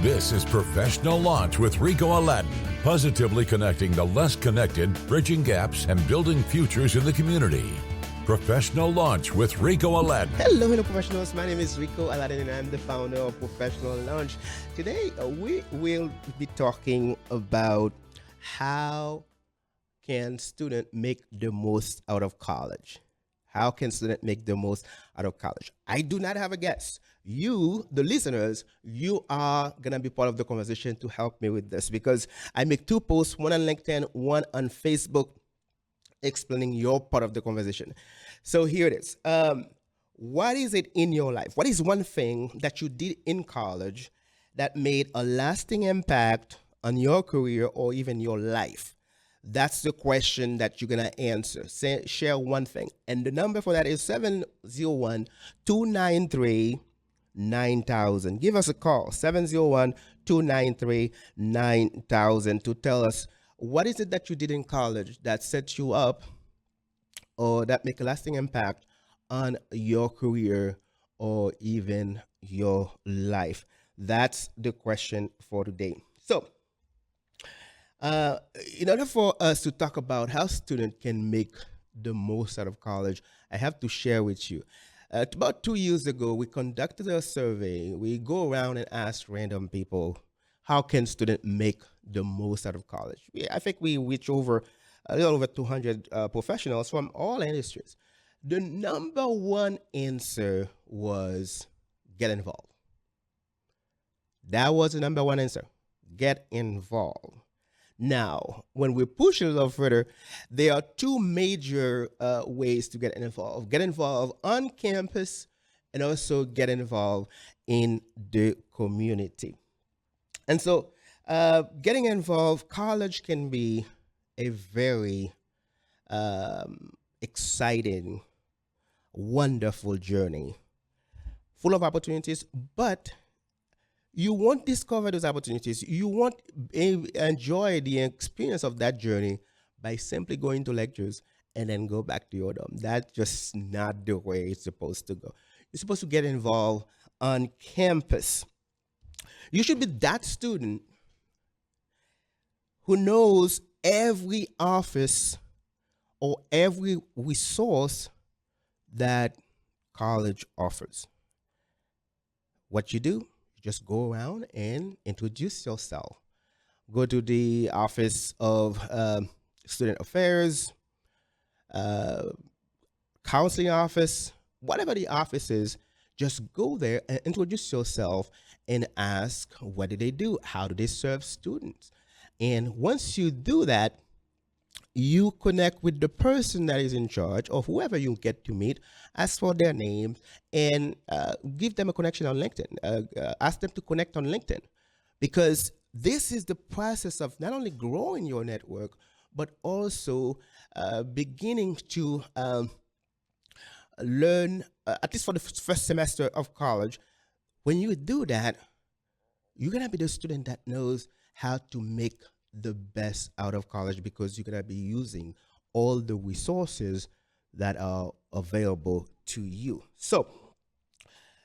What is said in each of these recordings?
This is Professional Launch with Rico Aladin, positively connecting the less connected, bridging gaps, and building futures in the community. Professional Launch with Ricot Aladin. Hello, professionals. My name is Ricot Aladin, and I'm the founder of Professional Launch. Today, we will be talking about how can student make the most out of college. How can student make the most out of college? I do not have a guess. You, the listeners, you are going to be part of the conversation to help me with this because I make two posts, one on LinkedIn, one on Facebook, explaining your part of the conversation. So here it is. What is it in your life? What is one thing that you did in college that made a lasting impact on your career or even your life? That's the question that you're going to answer. Share one thing. And the number for that is 701-293-9000. Give us a call, 701-293-9000, to tell us what is it that you did in college that set you up or that make a lasting impact on your career or even your life. That's the question for today. So, in order for us to talk about how students can make the most out of college, I have to share with you. About 2 years ago, we conducted a survey. We go around and ask random people, how can students make the most out of college? I think we reach over a little over 200 professionals from all industries. The number one answer was get involved. That was the number one answer, get involved. Now, when we push it a little further, there are two major ways to get involved. Get involved on campus and also get involved in the community. And so getting involved, college can be a very exciting, wonderful journey, full of opportunities, but you won't discover those opportunities. You won't enjoy the experience of that journey by simply going to lectures and then go back to your dorm. That's just not the way it's supposed to go. You're supposed to get involved on campus. You should be that student who knows every office or every resource that college offers. What you do, just go around and introduce yourself. Go to the Office of Student Affairs, Counseling Office, whatever the office is, just go there and introduce yourself and ask, what do they do? How do they serve students? And once you do that, you connect with the person that is in charge or whoever you get to meet, ask for their name, and give them a connection on LinkedIn. Ask them to connect on LinkedIn, because this is the process of not only growing your network, but also beginning to learn, at least for the first semester of college. When you do that, you're going to be the student that knows how to make the best out of college, because you're going to be using all the resources that are available to you. So,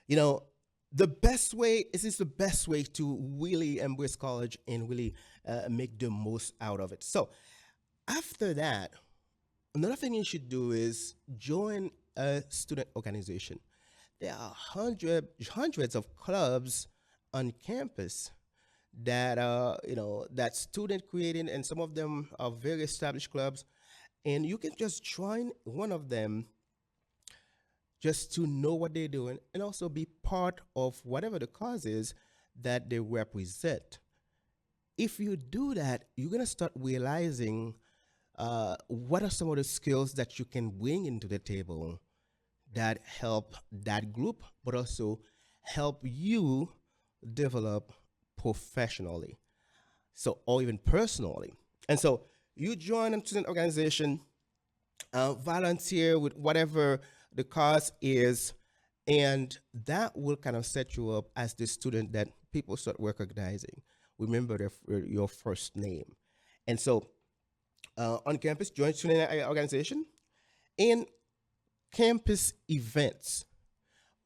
the best way, this is the best way to really embrace college and really make the most out of it. So after that, another thing you should do is join a student organization. There are hundreds of clubs on campus that that student creating, and some of them are very established clubs, and you can just join one of them just to know what they're doing and also be part of whatever the cause is that they represent. If you do that, you're going to start realizing what are some of the skills that you can bring into the table that help that group, but also help you develop professionally, so, or even personally. And so you join a student organization, volunteer with whatever the cause is, and that will kind of set you up as the student that people start recognizing. Remember your first name. And so on campus, join student organization, and campus events.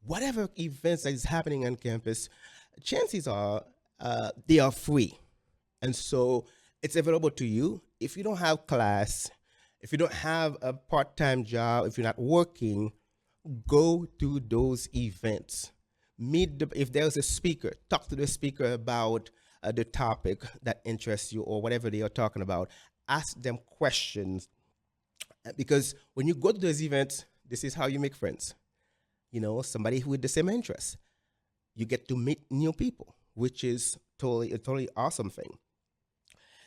Whatever events that is happening on campus, chances are they are free. And so it's available to you. If you don't have class, if you don't have a part time job, if you're not working, go to those events. If there's a speaker, talk to the speaker about the topic that interests you or whatever they are talking about. Ask them questions because when you go to those events, this is how you make friends. Somebody with the same interests. You get to meet new people, which is totally awesome thing.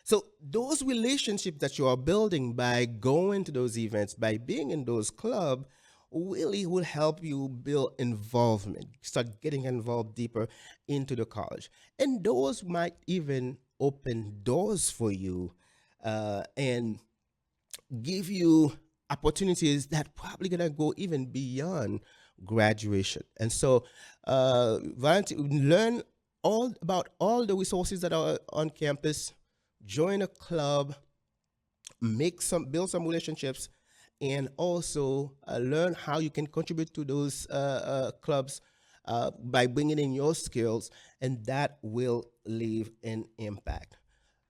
So those relationships that you are building by going to those events, by being in those clubs, really will help you build involvement, start getting involved deeper into the college. And those might even open doors for you and give you opportunities that probably gonna go even beyond graduation. And so, volunteer, learn all about all the resources that are on campus. Join a club, build some relationships, and also learn how you can contribute to those clubs by bringing in your skills, and that will leave an impact.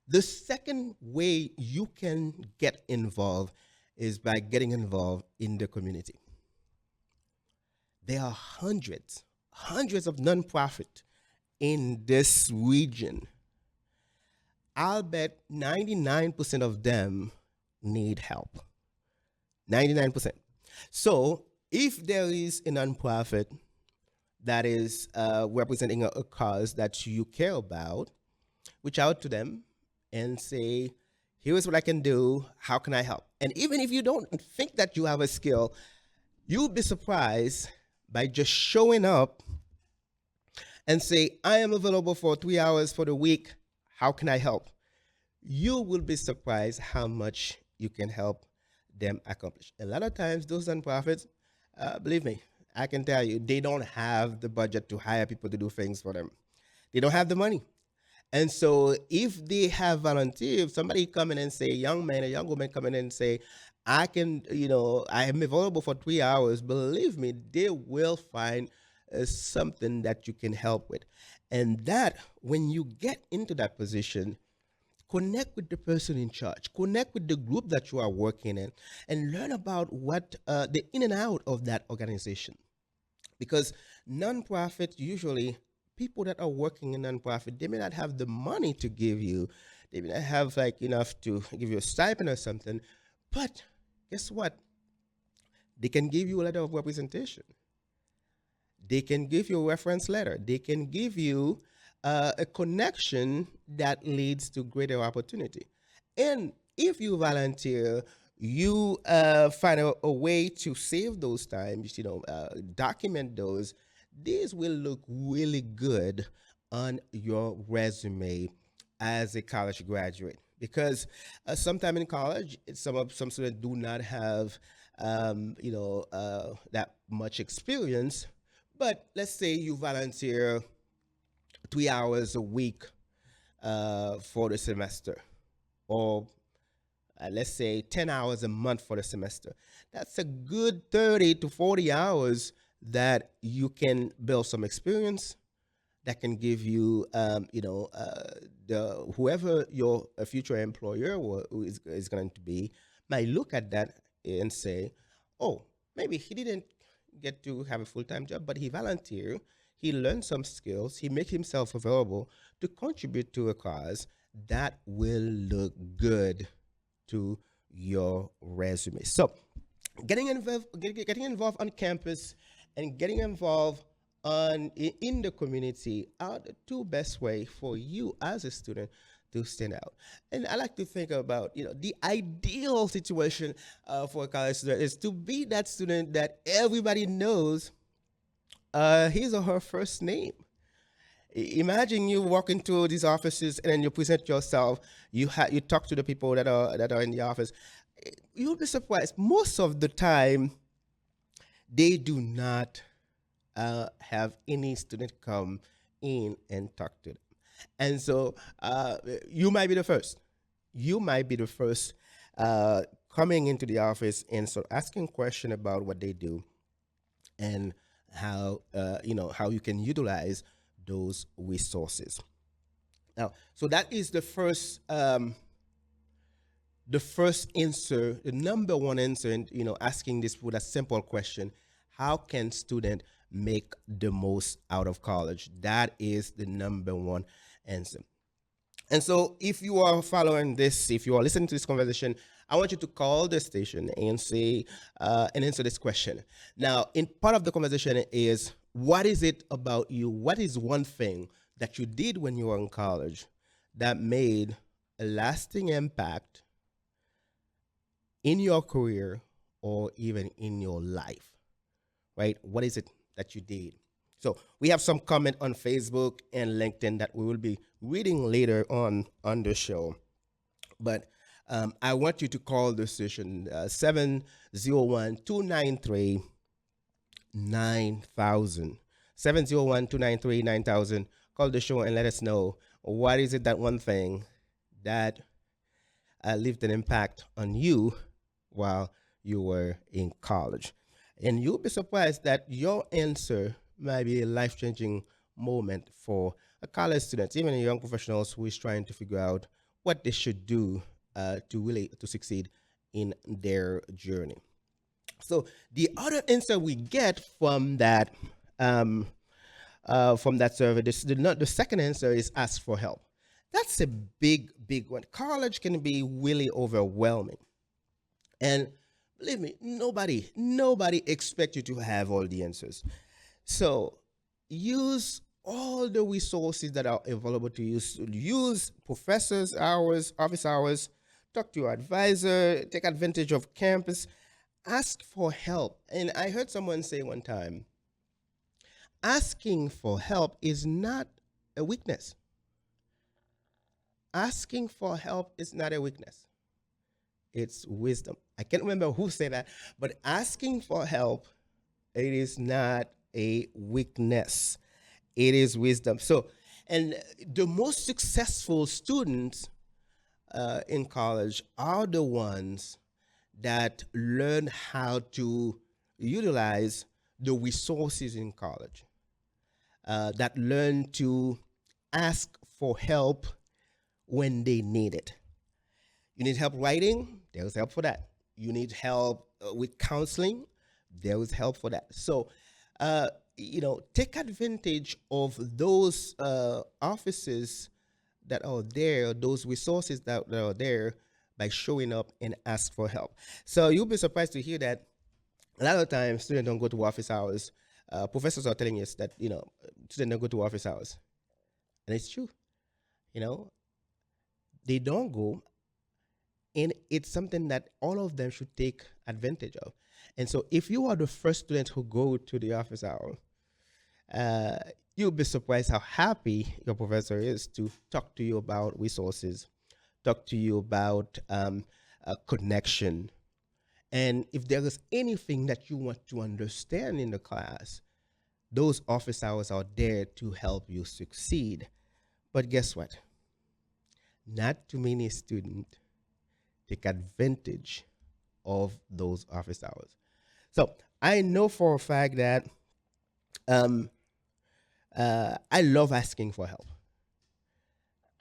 The second way you can get involved is by getting involved in the community. There are hundreds of nonprofit in this region. I'll bet 99% of them need help. 99%. So if there is a nonprofit that is representing a cause that you care about, reach out to them and say, here's what I can do. How can I help? And even if you don't think that you have a skill, you'll be surprised by just showing up and say, I am available for 3 hours for the week. How can I help? You will be surprised how much you can help them accomplish. A lot of times, those nonprofits, believe me, I can tell you, they don't have the budget to hire people to do things for them. They don't have the money. And so if they have volunteers, somebody come in and say, young man, a young woman come in and say, I can, I am available for 3 hours. Believe me, they will find something that you can help with. And that, when you get into that position, connect with the person in charge, connect with the group that you are working in, and learn about what the in and out of that organization. Because nonprofit, usually people that are working in nonprofit, they may not have the money to give you, they may not have like enough to give you a stipend or something, but guess what? They can give you a letter of representation. They can give you a reference letter. They can give you a connection that leads to greater opportunity. And if you volunteer, you find a way to save those times, document those. These will look really good on your resume as a college graduate, because sometime in college, some students do not have that much experience. But let's say you volunteer 3 hours a week for the semester, or let's say 10 hours a month for the semester. That's a good 30 to 40 hours that you can build some experience that can give you, the whoever your future employer is going to be might look at that and say, oh, maybe he didn't get to have a full-time job, but he volunteered, he learned some skills, he made himself available to contribute to a cause. That will look good to your resume. So getting involved on campus and getting involved in the community are the two best way for you as a student to stand out. And I like to think about, the ideal situation for a college student is to be that student that everybody knows his or her first name. Imagine you walk into these offices and then you present yourself. You talk to the people that are in the office. You'll be surprised. Most of the time, they do not have any student come in and talk to them. And so you might be the first. You might be the first coming into the office and so asking questions about what they do and how how you can utilize those resources. Now, so that is the first answer, the number one answer, and asking this with a simple question: how can student make the most out of college? That is the number one answer. And so, if you are following this, if you are listening to this conversation, I want you to call the station and say and answer this question. Now, in part of the conversation is, what is it about you? What is one thing that you did when you were in college that made a lasting impact in your career or even in your life? Right? What is it that you did? So we have some comment on Facebook and LinkedIn that we will be reading later on the show. But I want you to call the station 701 Call the show and let us know what is it, that one thing that left an impact on you while you were in college. And you'll be surprised that your answer might be a life changing moment for a college student, even a young professionals who is trying to figure out what they should do to really to succeed in their journey. So the other answer we get um, from that survey, the second answer is ask for help. That's a big one. College can be really overwhelming. And believe me, nobody expects you to have all the answers. So use all the resources that are available to you. So use professors' hours, office hours, talk to your advisor, take advantage of campus, ask for help. And I heard someone say one time, asking for help is not a weakness. Asking for help is not a weakness. It's wisdom. I can't remember who said that, but asking for help, it is not a weakness. It is wisdom. So, and the most successful students in college are the ones that learn how to utilize the resources in college, that learn to ask for help when they need it. You need help writing? There's help for that. You need help with counseling? There is help for that. So, take advantage of those offices that are there, those resources that are there by showing up and ask for help. So you'll be surprised to hear that a lot of times students don't go to office hours. Professors are telling us that, students don't go to office hours. And it's true. You know, they don't go, and it's something that all of them should take advantage of. And so, if you are the first student who go to the office hour, uh, you'll be surprised how happy your professor is to talk to you about resources, talk to you about a connection, and if there is anything that you want to understand in the class, those office hours are there to help you succeed. But guess what? Not too many students take advantage of those office hours. So I know for a fact that um, I love asking for help.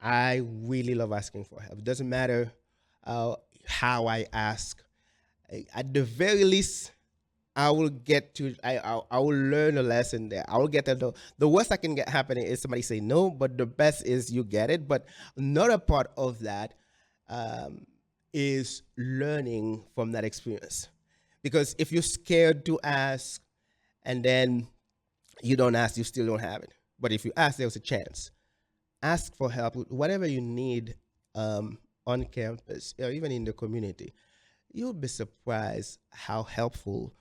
I really love asking for help. It doesn't matter how I ask. At the very least, I will learn a lesson there. I will get the worst that can get happening is somebody say no, but the best is you get it. But another part of that um, is learning from that experience. Because if you're scared to ask and then you don't ask, you still don't have it. But if you ask, there's a chance. Ask for help with whatever you need on campus or even in the community. You'll be surprised how helpful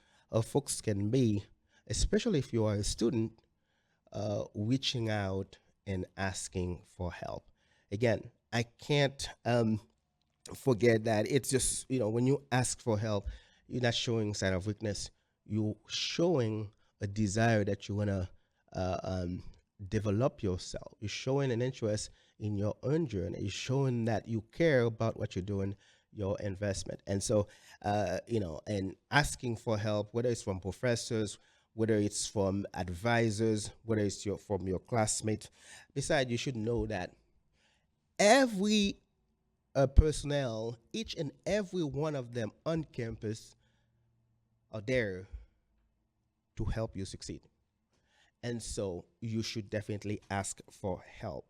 folks can be, especially if you are a student reaching out and asking for help. Again, I can't forget that it's just, when you ask for help, you're not showing sign of weakness. You're showing a desire that you want to develop yourself. You're showing an interest in your own journey. You're showing that you care about what you're doing, your investment. And so, and asking for help, whether it's from professors, whether it's from advisors, whether it's from your classmates. Besides, you should know that every personnel, each and every one of them on campus are there to help you succeed. And so you should definitely ask for help.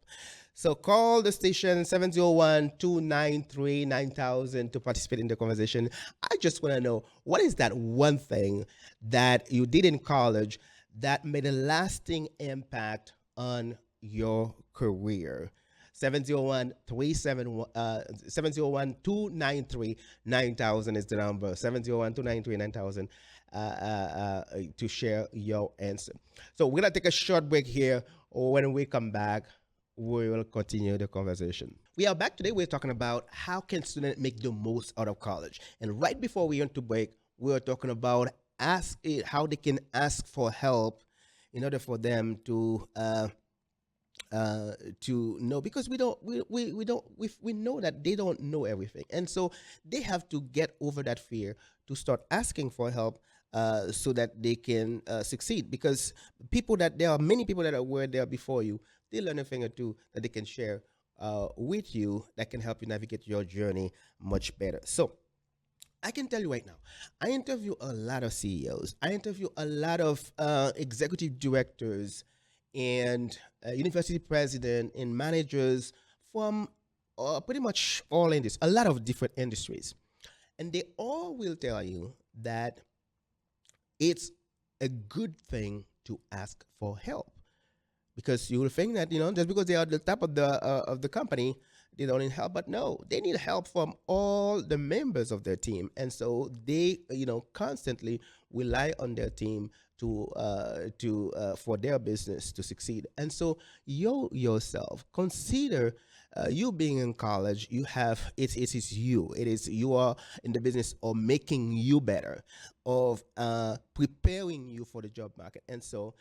So call the station 701-293-9000 to participate in the conversation. I just want to know, what is that one thing that you did in college that made a lasting impact on your career? 701-293-9000 is the number. 701-293-9000 to share your answer. So we're gonna take a short break here. When we come back, we will continue the conversation. We are back today. We're talking about how can students make the most out of college. And right before we went to break, we were talking about how they can ask for help in order for them to know, because we know that they don't know everything, and so they have to get over that fear to start asking for help, so that they can succeed, because there are many people that were there before you. They learn a thing or two that they can share with you that can help you navigate your journey much better. So I can tell you right now, I interview a lot of CEOs. I interview a lot of executive directors and university president and managers from pretty much all industries, a lot of different industries. And they all will tell you that it's a good thing to ask for help, because you will think that, just because they are at the top of the company, they don't need help. But no, they need help from all the members of their team, and so they constantly rely on their team to for their business to succeed. And so you yourself consider, you being in college, you have it is you are in the business of making you better, of preparing you for the job market. And so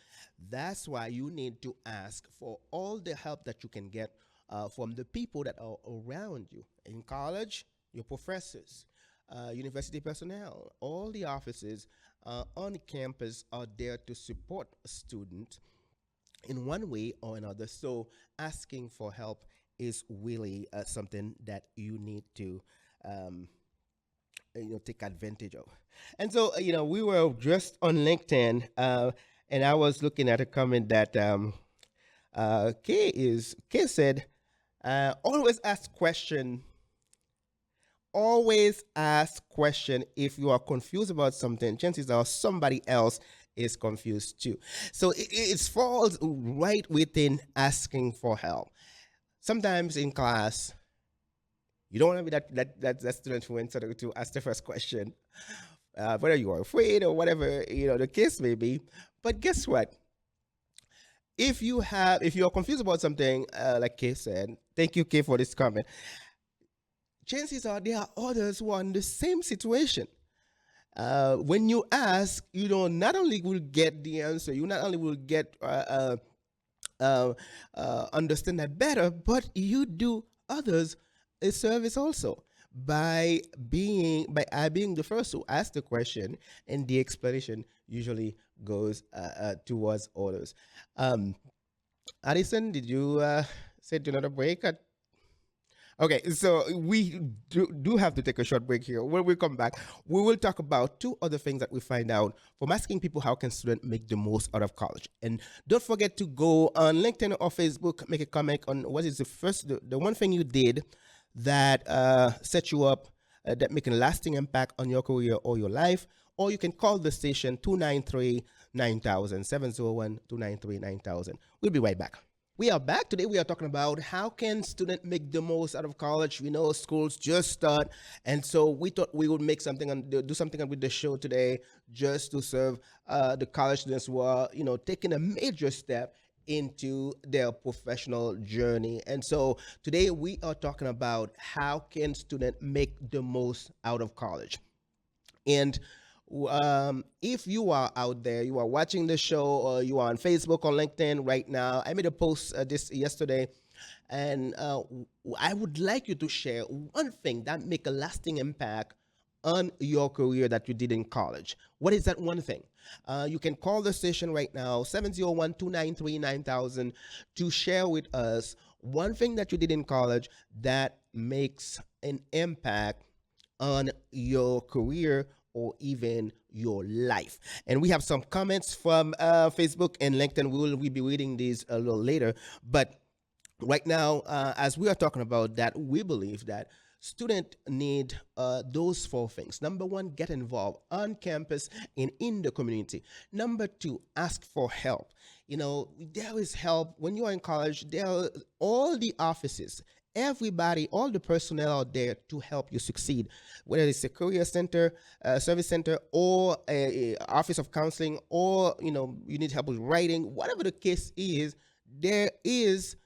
that's why you need to ask for all the help that you can get from the people that are around you in college, your professors, university personnel, all the offices on campus are there to support a student in one way or another. So asking for help is really something that you need to take advantage of. And so we were just on LinkedIn, and I was looking at a comment that Kay said, always ask question. Always ask question. If you are confused about something, chances are somebody else is confused too. So it falls right within asking for help. Sometimes in class, you don't want to be that student who went to ask the first question, whether you are afraid or whatever the case may be. But guess what? If you are confused about something, like Kay said, thank you, Kay, for this comment. Chances are there are others who are in the same situation. When you ask, not only will get the answer, you not only will get understand that better, but you do others a service also by being the first to ask the question, and the explanation usually goes towards others. Addison, did you say to another break? Okay, so we do have to take a short break here. When we come back, we will talk about two other things that we find out from asking people how can students make the most out of college. And don't forget to go on LinkedIn or Facebook, make a comment on what is the one thing you did that set you up, that make a lasting impact on your career or your life. Or you can call the station 293-9000, 701-293-9000. We'll be right back. We are back. Today we are talking about how can students make the most out of college. We know schools just start, and so we thought we would make do something with the show today, just to serve the college students who are taking a major step into their professional journey. And so today we are talking about how can students make the most out of college. And if you are out there, you are watching the show, or you are on Facebook or LinkedIn right now, I made a post this yesterday, and I would like you to share one thing that make a lasting impact on your career that you did in college. What is that one thing? You can call the station right now, 701-293-9000, to share with us one thing that you did in college that makes an impact on your career or even your life. And we have some comments from Facebook and LinkedIn. We will be reading these a little later. But right now, as we are talking about that, we believe that students need those four things. Number one, get involved on campus and in the community. Number two, ask for help. You know, there is help when you are in college. There are all the offices, everybody, all the personnel out there to help you succeed, whether it's a career center, service center, or a office of counseling, or you need help with writing, whatever the case is. There is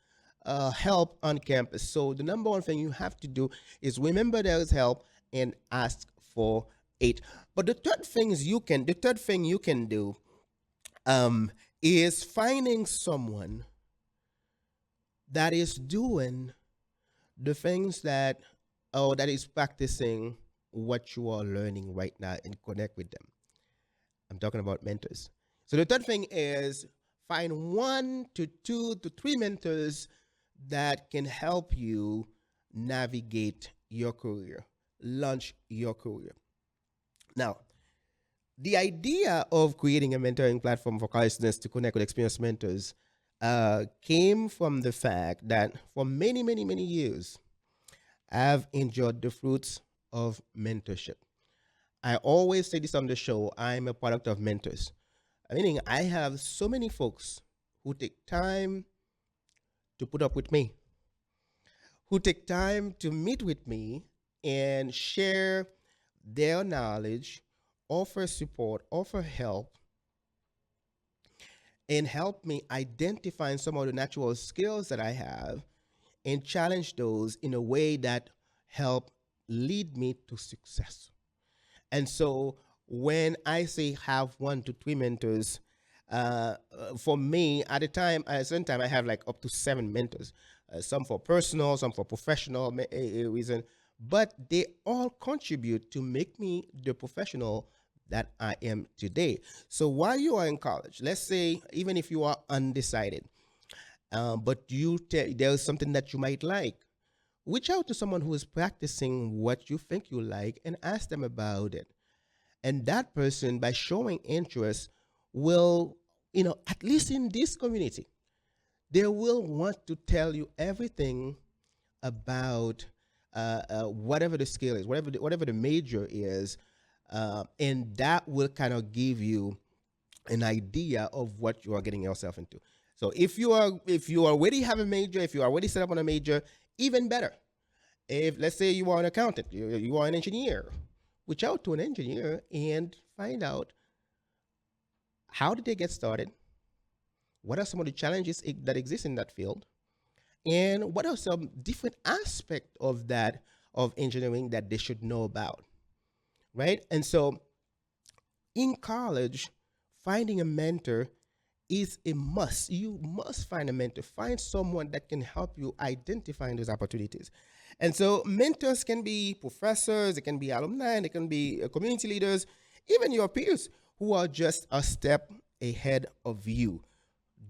help on campus. So the number one thing you have to do is remember there is help and ask for it. But the third thing you can do um, is finding someone that is doing the things that, or that is practicing what you are learning right now and connect with them. I'm talking about mentors. So the third thing is find 1 to 2 to 3 mentors that can help you navigate your career, launch your career. Now, the idea of creating a mentoring platform for college students to connect with experienced mentors came from the fact that for many, many, many years, I've enjoyed the fruits of mentorship. I always say this on the show, I'm a product of mentors. Meaning, I have so many folks who take time to put up with me, who take time to meet with me and share their knowledge, offer support, offer help, and help me identify some of the natural skills that I have and challenge those in a way that help lead me to success. And so when I say have 1 to 3 mentors, for me at the time, at a certain time, I have like up to 7 mentors, some for personal, some for professional reason, but they all contribute to make me the professional that I am today. So while you are in college, let's say even if you are undecided, but there's something that you might like, reach out to someone who is practicing what you think you like and ask them about it. And that person, by showing interest, will, at least in this community, they will want to tell you everything about whatever the skill is, whatever the major is, and that will kind of give you an idea of what you are getting yourself into. So if you already have a major, if you are already set up on a major, even better. If let's say you are an accountant, you are an engineer, reach out to an engineer and find out how did they get started, what are some of the challenges that exist in that field, and what are some different aspects of that of engineering that they should know about, right? And so in college, finding a mentor is a must. You must find a mentor. Find someone that can help you identify those opportunities. And so mentors can be professors, it can be alumni, they can be community leaders, even your peers who are just a step ahead of you.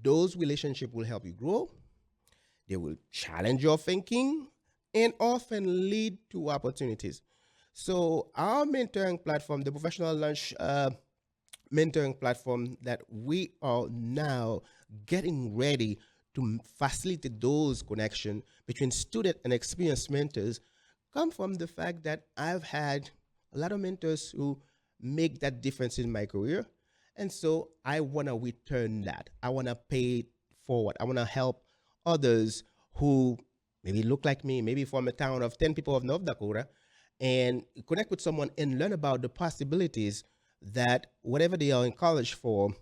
Those relationships will help you grow. They will challenge your thinking and often lead to opportunities. So our mentoring platform, the Professional Lunch mentoring platform that we are now getting ready to facilitate those connections between student and experienced mentors, come from the fact that I've had a lot of mentors who make that difference in my career. And so I want to return that. I want to pay it forward. I want to help others who maybe look like me, maybe from a town of 10 people of North Dakota, and connect with someone and learn about the possibilities that whatever they are in college for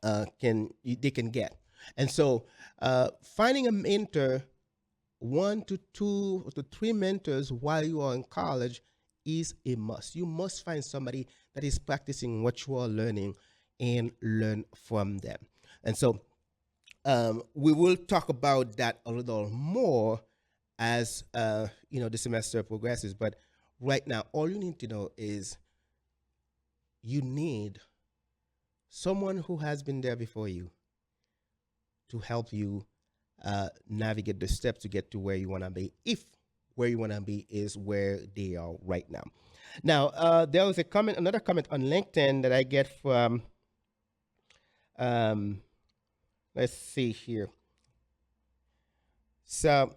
they can get. And so finding a mentor, 1 to 2 to 3 mentors while you are in college is a must. You must find somebody that is practicing what you are learning and learn from them. And so we will talk about that a little more as the semester progresses. But right now, all you need to know is you need someone who has been there before you to help you navigate the steps to get to where you want to be, if where you want to be is where they are right now. Now, there was another comment on LinkedIn that I get from, um, let's see here. So,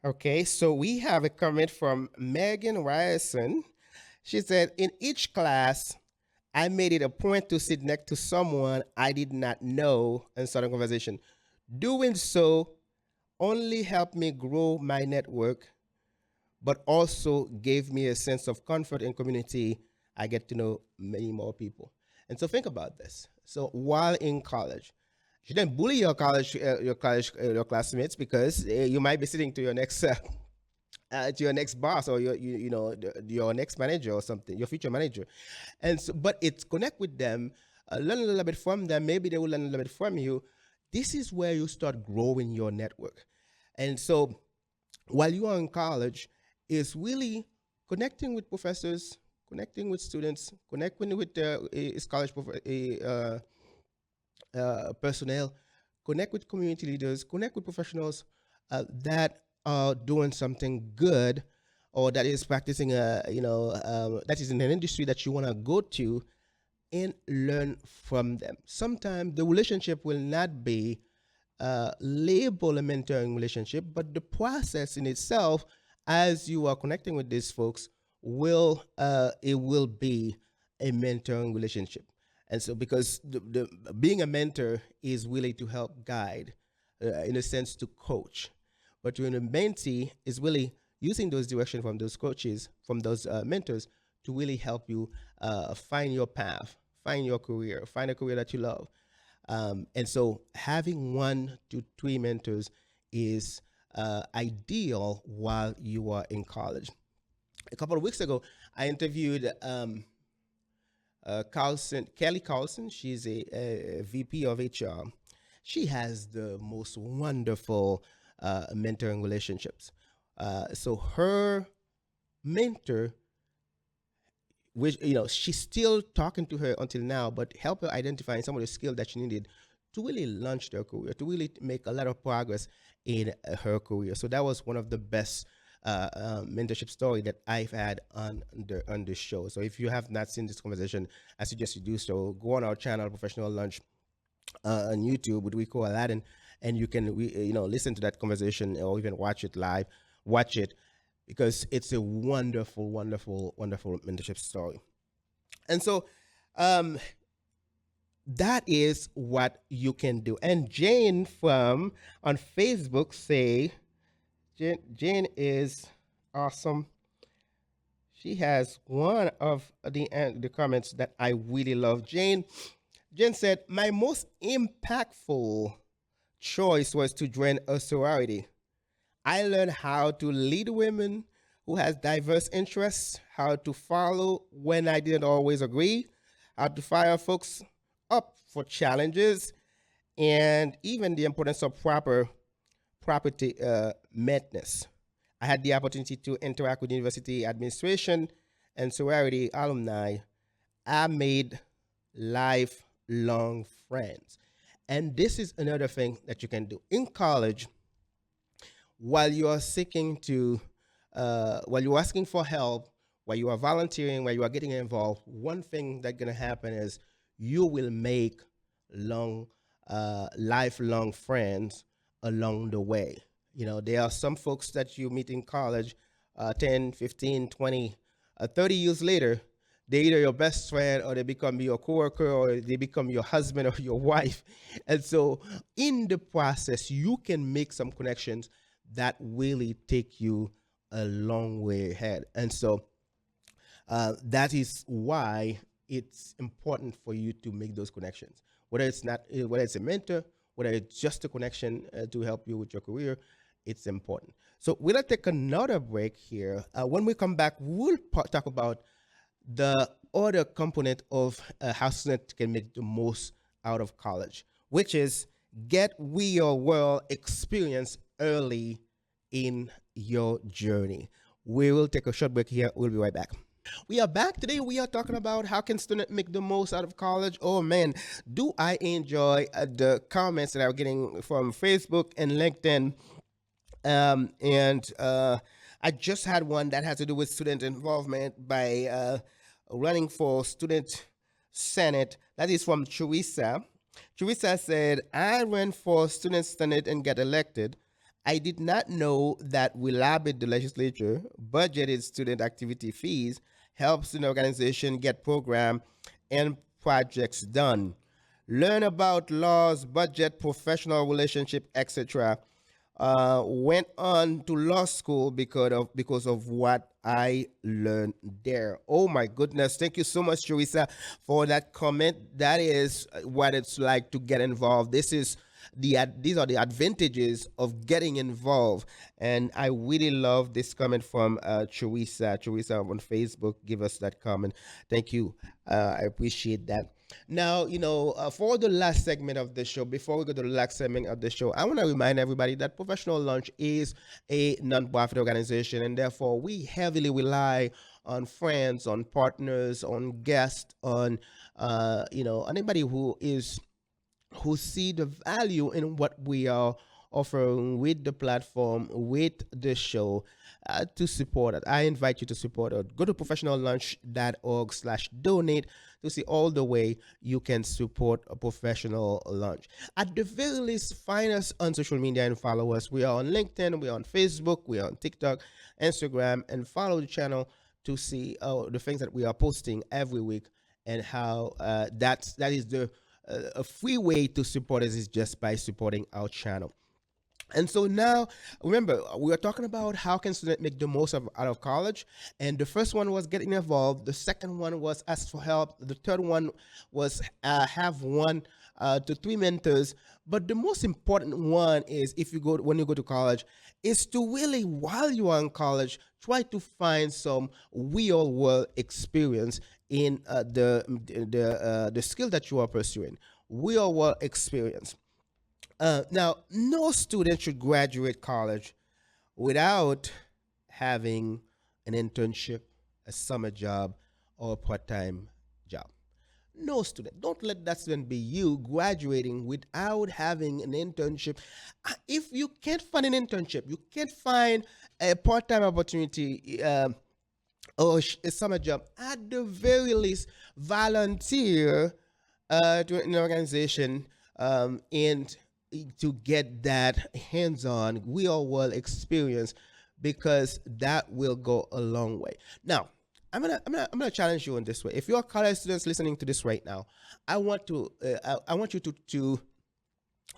okay, so we have a comment from Megan Ryerson. She said, in each class, I made it a point to sit next to someone I did not know and start a conversation. Doing so only helped me grow my network, but also gave me a sense of comfort and community. I get to know many more people. And so think about this. So while in college, you shouldn't bully your classmates, because you might be sitting to your next to your next boss, or your next manager or something, your future manager. And so, but it's connect with them, learn a little bit from them. Maybe they will learn a little bit from you. This is where you start growing your network. And so while you are in college, is really connecting with professors, connecting with students, connecting with college personnel, connect with community leaders, connect with professionals that are doing something good, or that is practicing that is in an industry that you want to go to, and learn from them. Sometimes the relationship will not be labeled a mentoring relationship, but the process in itself, as you are connecting with these folks, it will be a mentoring relationship. And so, because being a mentor is really to help guide, in a sense, to coach, but when a mentee is really using those directions from those coaches, from those mentors, to really help you find your path, find your career, find a career that you love. And so having 1 to 3 mentors is ideal while you are in college. A couple of weeks ago, I interviewed Kelly Carlson. She's a VP of HR. She has the most wonderful mentoring relationships. So her mentor, which she's still talking to her until now, but help her identifying some of the skills that she needed to really launch their career, to really make a lot of progress in her career. So that was one of the best mentorship story that I've had on the show. So if you have not seen this conversation, I suggest you do so. Go on our channel, Professional Lunch, on YouTube with Ricot Aladin, and you can listen to that conversation, or even watch it live. Watch it, because it's a wonderful, wonderful, wonderful mentorship story. And so that is what you can do. And Jane from on Facebook say, Jane is awesome. She has one of the comments that I really love. Jane said, my most impactful choice was to join a sorority. I learned how to lead women who has diverse interests, how to follow when I didn't always agree, how to fire folks up for challenges, and even the importance of property madness. I had the opportunity to interact with university administration and sorority alumni. I made lifelong friends. And this is another thing that you can do in college. While you are while you're asking for help, while you are volunteering, while you are getting involved, one thing that's going to happen is you will make lifelong friends along the way. There are some folks that you meet in college 10, 15, 20, 30 years later. They're either your best friend, or they become your coworker, or they become your husband or your wife. And so in the process, you can make some connections that really take you a long way ahead. And so that is why it's important for you to make those connections. Whether it's a mentor, whether it's just a connection to help you with your career, it's important. So we're gonna take another break here. When we come back, we'll talk about the other component of how students can make the most out of college, which is get real world experience early in your journey. We will take a short break here. We'll be right back. We are back today. We are talking about how can student make the most out of college. Oh man, do I enjoy the comments that I'm getting from Facebook and LinkedIn. And I just had one that has to do with student involvement by running for student senate. That is from Teresa. Teresa said, I ran for student senate and got elected. I did not know that we lobbied the legislature, budgeted student activity fees, helped student organization get program and projects done, learn about laws, budget, professional relationship, etc. Went on to law school because of what I learned there. Oh my goodness! Thank you so much, Teresa, for that comment. That is what it's like to get involved. These are the advantages of getting involved, and I really love this comment from Teresa. Teresa on Facebook, give us that comment. Thank you. I appreciate that. Now, for the last segment of the show, before we go to the last segment of the show, I want to remind everybody that Professional Lunch is a nonprofit organization, and therefore we heavily rely on friends, on partners, on guests, on anybody who see the value in what we are offering with the platform, with the show, to support it. I invite you to support it. Go to professionallunch.org/donate to see all the way you can support a professional lunch. At the very least, find us on social media and follow us. We are on LinkedIn, we are on Facebook, we are on TikTok, Instagram, and follow the channel to see the things that we are posting every week, and how that is the a free way to support us is just by supporting our channel. And so now, remember, we are talking about how can students make the most out of college. And the first one was getting involved. The second one was ask for help. The third one was have one to three mentors. But the most important one is, when you go to college, is to really, while you are in college, try to find some real world experience in the skill that you are pursuing. Real world experience. Now, no student should graduate college without having an internship, a summer job, or a part time job. No student. Don't let that student be you graduating without having an internship. If you can't find an internship, you can't find a part time opportunity, or a summer job, at the very least, volunteer to an organization, and to get that hands-on real-world experience, because that will go a long way. Now, I'm gonna challenge you in this way. If you're college students listening to this right now, I want you to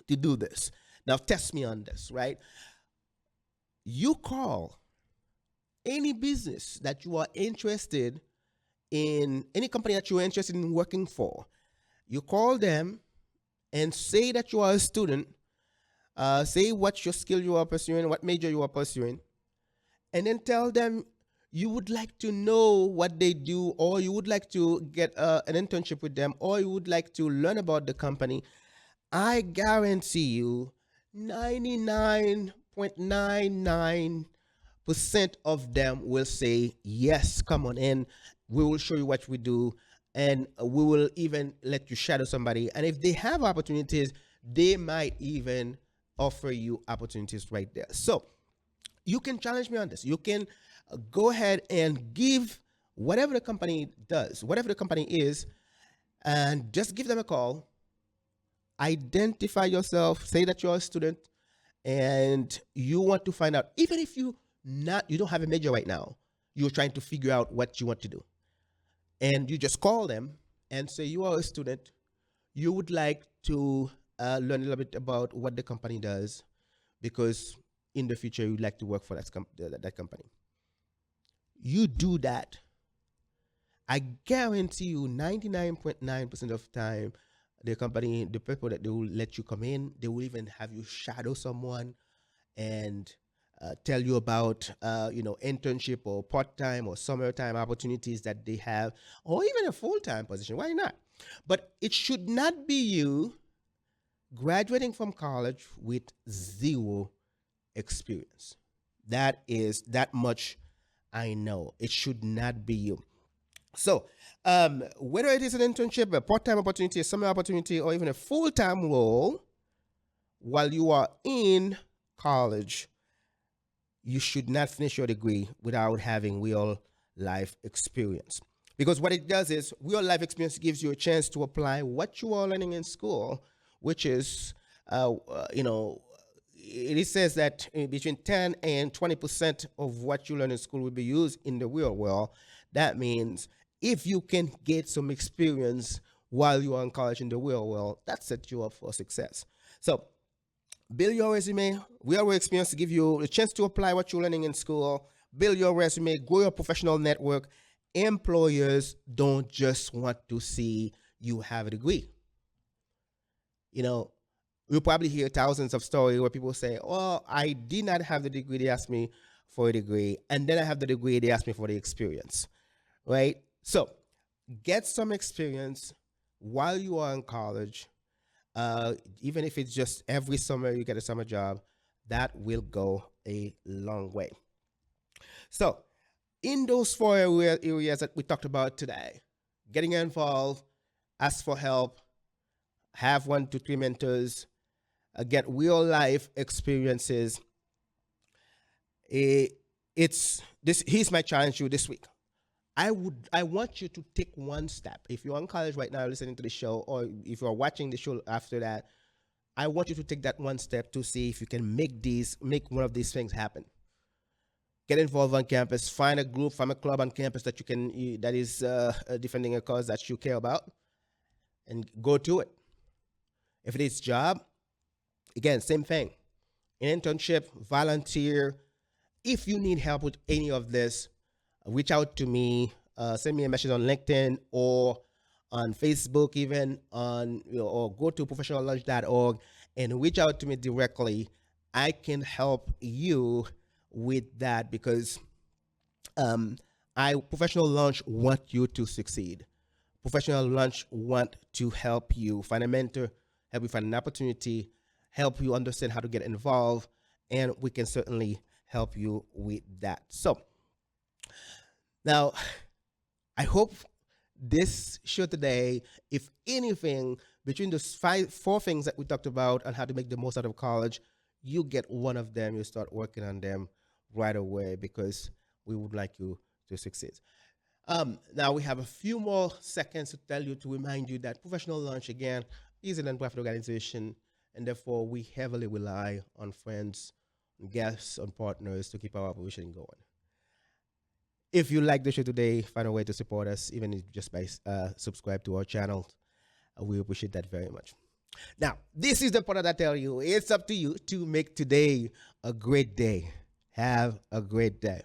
do this. Now, test me on this, right? You call any business that you are interested in, any company that you are interested in working for. You call them and say that you are a student. Say what your skill you are pursuing, what major you are pursuing, and then tell them you would like to know what they do, or you would like to get an internship with them, or you would like to learn about the company. I guarantee you 99.99% of them will say, yes, come on in. We will show you what we do, and we will even let you shadow somebody. And if they have opportunities, they might even offer you opportunities right there. So you can challenge me on this. You can go ahead and give whatever the company does, whatever the company is, and just give them a call. Identify yourself, say that you're a student, and you want to find out, even if you don't have a major right now, you're trying to figure out what you want to do. And you just call them and say you are a student, you would like to learn a little bit about what the company does, because in the future you'd like to work for that company. You do that, I guarantee you 99.9% of time, the people that they will let you come in, they will even have you shadow someone and tell you about internship or part-time or summertime opportunities that they have, or even a full-time position. Why not? But it should not be you graduating from college with zero experience. That much I know. It should not be you. So, whether it is an internship, a part-time opportunity, a summer opportunity, or even a full-time role, while you are in college, you should not finish your degree without having real life experience. Because what it does is real life experience gives you a chance to apply what you are learning in school, which is, you know, it says that between 10 and 20% of what you learn in school will be used in the real world. That means if you can get some experience while you are in college in the real world, that sets you up for success. So build your resume, real world experience to give you a chance to apply what you're learning in school. Build your resume, grow your professional network. Employers don't just want to see you have a degree. You know, you'll probably hear thousands of stories where people say, "Oh, I did not have the degree. They asked me for a degree. And then I have the degree. They asked me for the experience." Right? So get some experience while you are in college. Even if it's just every summer you get a summer job, that will go a long way. So, in those four areas that we talked about today, getting involved, ask for help, have 1 to 3 mentors, get real life experiences. It's this. Here's my challenge to you this week. I want you to take one step. If you're in college right now listening to the show, or if you're watching the show after that, I want you to take that one step to see if you can make one of these things happen. Get involved on campus, find a group, find a club on campus that you can that is defending a cause that you care about, and go to it. If it is job, again, same thing. An internship, volunteer. If you need help with any of this, reach out to me. Send me a message on LinkedIn or on Facebook, even on or go to professionallunch.org and reach out to me directly. I can help you with that because I Professional Lunch want you to succeed. Professional Lunch want to help you find a mentor, help you find an opportunity, help you understand how to get involved, and we can certainly help you with that. So now, I hope this show today, if anything, between those four things that we talked about on how to make the most out of college, you get one of them, you start working on them right away because we would like you to succeed. Now we have a few more seconds to tell you, to remind you that Professional Lunch, again, is a nonprofit organization, and therefore we heavily rely on friends, on guests, on partners to keep our operation going. If you like the show today, find a way to support us, even if just by subscribe to our channel. We appreciate that very much. Now, this is the part that I tell you, it's up to you to make today a great day. Have a great day.